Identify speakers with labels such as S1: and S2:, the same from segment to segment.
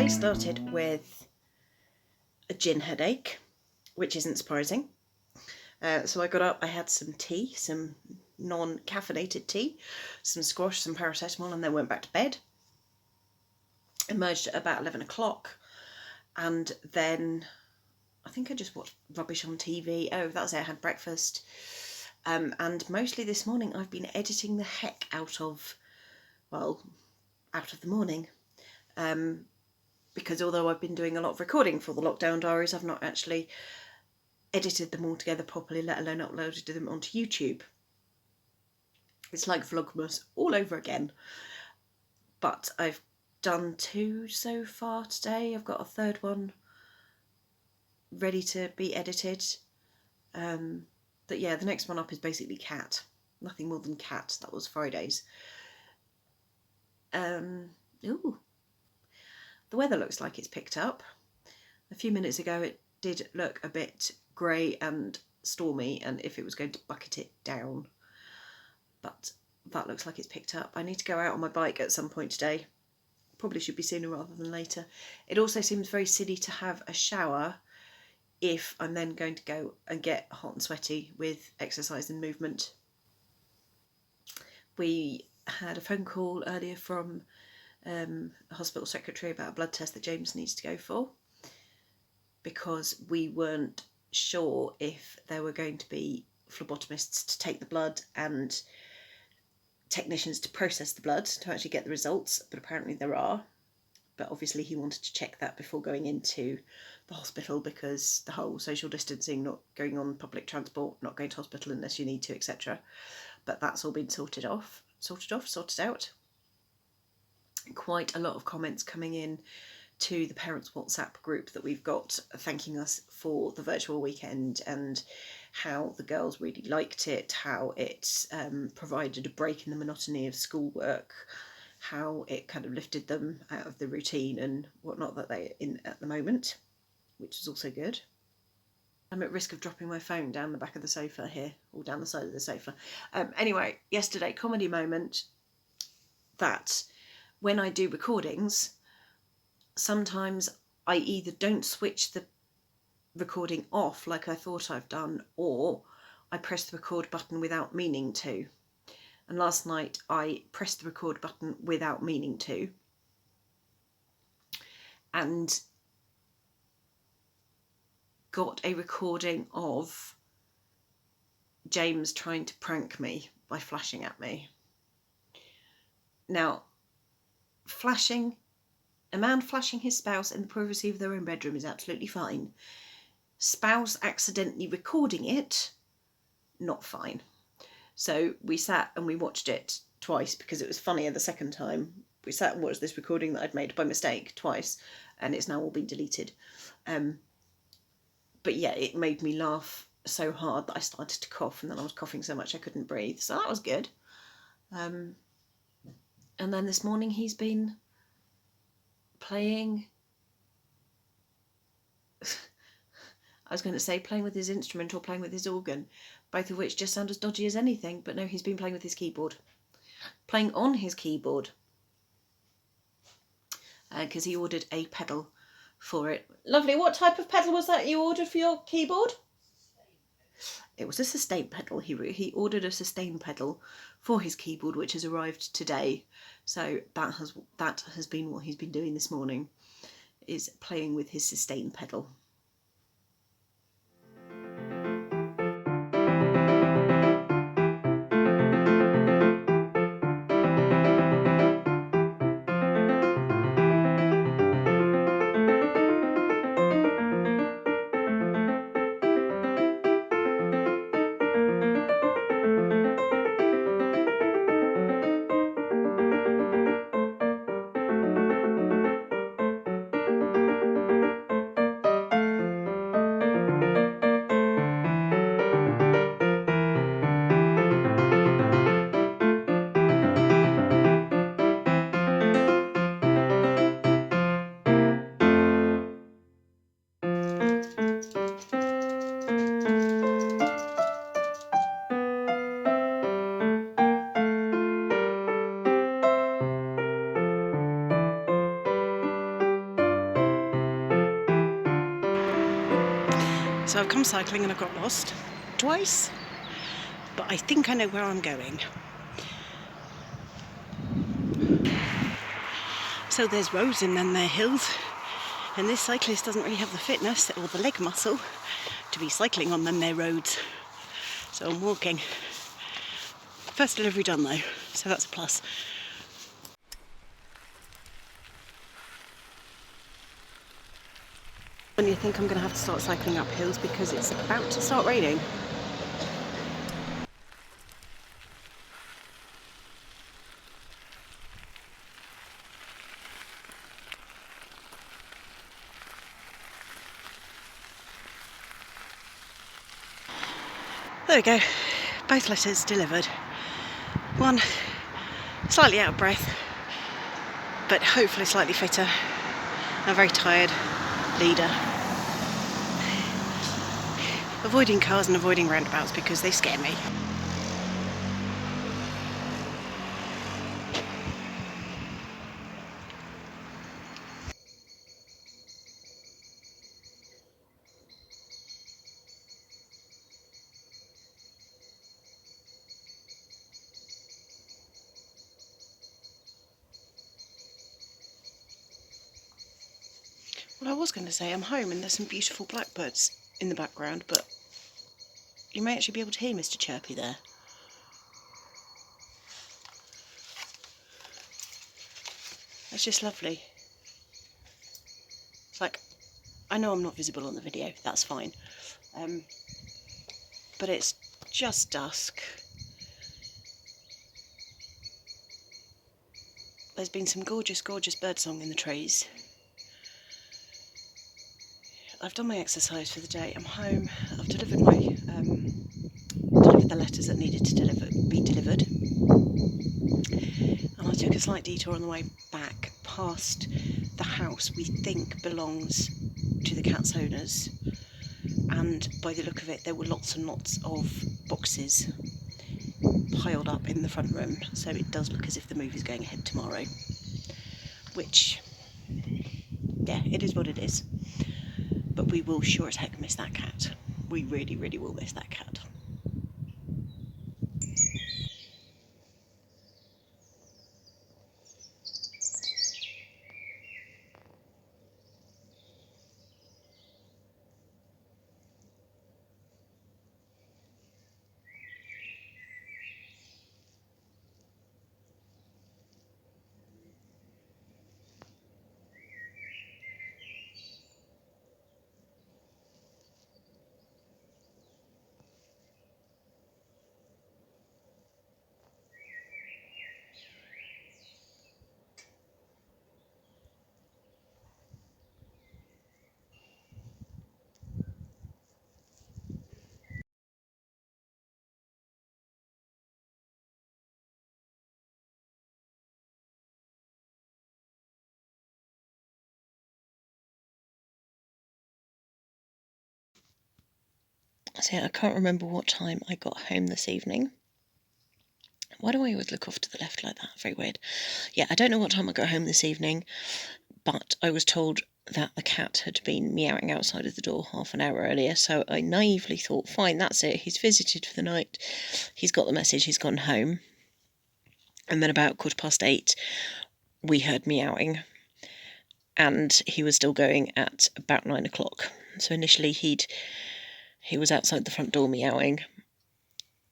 S1: day started with a gin headache, which isn't surprising. So I got up, I had some tea, some non-caffeinated tea, some squash, some paracetamol, and then went back to bed. Emerged at about 11 o'clock, and then I think I just watched rubbish on TV. Oh, that was it, I had breakfast. And mostly this morning I've been editing the heck out of the morning. Because although I've been doing a lot of recording for the lockdown diaries, I've not actually edited them all together properly, let alone uploaded them onto YouTube. It's like Vlogmas all over again. But I've done 2 so far today. I've got a third one ready to be edited. But yeah, the next one up is basically cat. Nothing more than cat. That was Friday's. Ooh. The weather looks like it's picked up. A few minutes ago it did look a bit grey and stormy, and if it was going to bucket it down. But that looks like it's picked up. I need to go out on my bike at some point today. Probably should be sooner rather than later. It also seems very silly to have a shower if I'm then going to go and get hot and sweaty with exercise and movement. We had a phone call earlier from a hospital secretary about a blood test that James needs to go for, because we weren't sure if there were going to be phlebotomists to take the blood and technicians to process the blood to actually get the results, but apparently there are. But obviously he wanted to check that before going into the hospital, because the whole social distancing, not going on public transport, not going to hospital unless you need to, etc. But that's all been sorted out. Quite a lot of comments coming in to the parents WhatsApp group that we've got, thanking us for the virtual weekend and how the girls really liked it, how it provided a break in the monotony of schoolwork, how it kind of lifted them out of the routine and whatnot that they're in at the moment, which is also good. I'm at risk of dropping my phone down the back of the sofa here, or down the side of the sofa. Anyway, yesterday, comedy moment, that when I do recordings, sometimes I either don't switch the recording off like I thought I've done, or I press the record button without meaning to. And last night I pressed the record button without meaning to, and got a recording of James trying to prank me by flashing at me. Now, a man flashing his spouse in the privacy of their own bedroom is absolutely fine. Spouse accidentally recording it, not fine. So we sat and we watched it twice because it was funnier the second time. We sat and watched this recording that I'd made by mistake twice, and it's now all been deleted. But yeah, it made me laugh so hard that I started to cough, and then I was coughing so much I couldn't breathe. So that was good. And then this morning he's been playing, I was going to say playing with his instrument or playing with his organ, both of which just sound as dodgy as anything, but no, he's been playing with his keyboard. Playing on his keyboard. Because he ordered a pedal for it. Lovely. What type of pedal was that you ordered for your keyboard? It was a sustain pedal. He ordered a sustain pedal for his keyboard, which has arrived today. So that has been what he's been doing this morning, is playing with his sustain pedal. So I've come cycling and I've got lost twice, but I think I know where I'm going. So there's roads and then there are hills, and this cyclist doesn't really have the fitness or the leg muscle to be cycling on them there roads. So I'm walking. First delivery done though, so that's a plus. When you think I'm going to have to start cycling up hills because it's about to start raining. There we go, both letters delivered. One slightly out of breath, but hopefully slightly fitter. A very tired leader. Avoiding cars and avoiding roundabouts because they scare me. Well, I was going to say I'm home and there's some beautiful blackbirds in the background, but you may actually be able to hear Mr. Chirpy there. That's just lovely. It's like, I know I'm not visible on the video, that's fine. But it's just dusk. There's been some gorgeous, gorgeous birdsong in the trees. I've done my exercise for the day. I'm home. I've delivered the letters that needed to be delivered. And I took a slight detour on the way back past the house we think belongs to the cat's owners. And by the look of it, there were lots and lots of boxes piled up in the front room. So it does look as if the move is going ahead tomorrow. Which, yeah, it is what it is. But we will sure as heck miss that cat. We really, really will miss that cat. So yeah, I can't remember what time I got home this evening. Why do I always look off to the left like that? Very weird. Yeah, I don't know what time I got home this evening, but I was told that the cat had been meowing outside of the door half an hour earlier, so I naively thought, fine, that's it, he's visited for the night, he's got the message, he's gone home. And then about 8:15, we heard meowing, and he was still going at about 9 o'clock. So initially he was outside the front door meowing,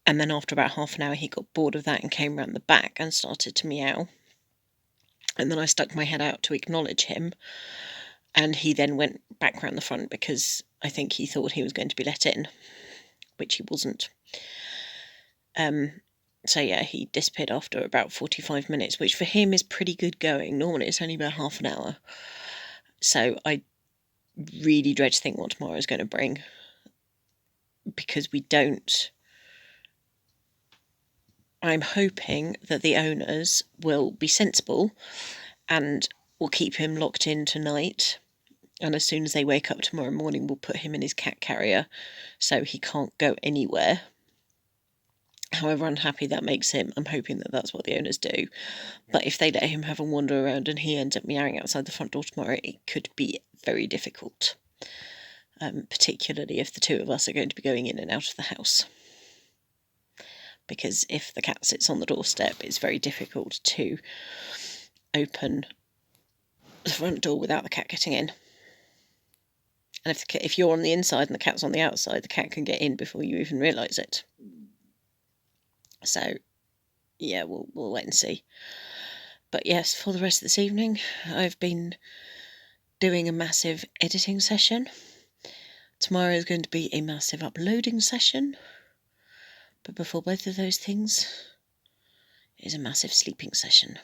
S1: and then after about half an hour he got bored of that and came round the back and started to meow. And then I stuck my head out to acknowledge him, and he then went back round the front because I think he thought he was going to be let in, which he wasn't. So yeah, he disappeared after about 45 minutes, which for him is pretty good going. Normally it's only about half an hour. So I really dread to think what tomorrow is going to bring, because we don't... I'm hoping that the owners will be sensible and will keep him locked in tonight, and as soon as they wake up tomorrow morning we'll put him in his cat carrier so he can't go anywhere. However unhappy that makes him, I'm hoping that that's what the owners do. But if they let him have a wander around and he ends up meowing outside the front door tomorrow, it could be very difficult. particularly if the two of us are going to be going in and out of the house. Because if the cat sits on the doorstep, it's very difficult to open the front door without the cat getting in. And if you're on the inside and the cat's on the outside, the cat can get in before you even realise it. So, yeah, we'll wait and see. But yes, for the rest of this evening, I've been doing a massive editing session. Tomorrow is going to be a massive uploading session. But before both of those things is a massive sleeping session.